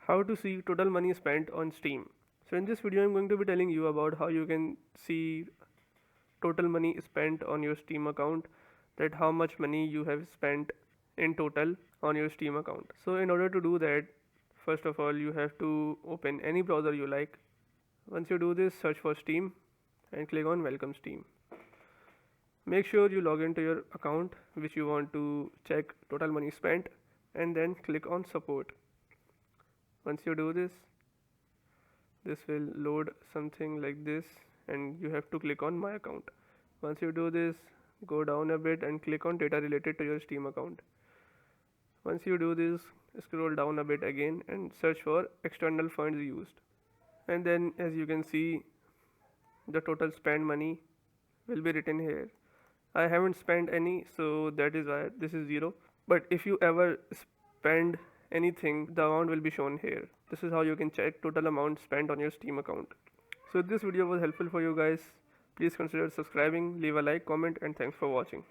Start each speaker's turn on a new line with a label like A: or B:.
A: How to see total money spent on Steam. So in this video I'm going to be telling you about how you can see total money spent on your Steam account, that how much money you have spent in total on your Steam account. So in order to do that, first of all you have to open any browser you like. Once you do this, search for Steam and click on Welcome Steam. Make sure you log into your account which you want to check total money spent, and then click on Support. Once you do this, this will load something like this and you have to click on My Account. Once you do this, go down a bit and click on Data related to your Steam account. Once you do this, scroll down a bit again and search for external funds used. And then as you can see, the total spent money will be written here. I haven't spent any, so that is why this is 0. But if you ever spend anything, the amount will be shown here. This is how you can check total amount spent on your Steam account. So if this video was helpful for you guys, please consider subscribing, leave a like, comment, and thanks for watching.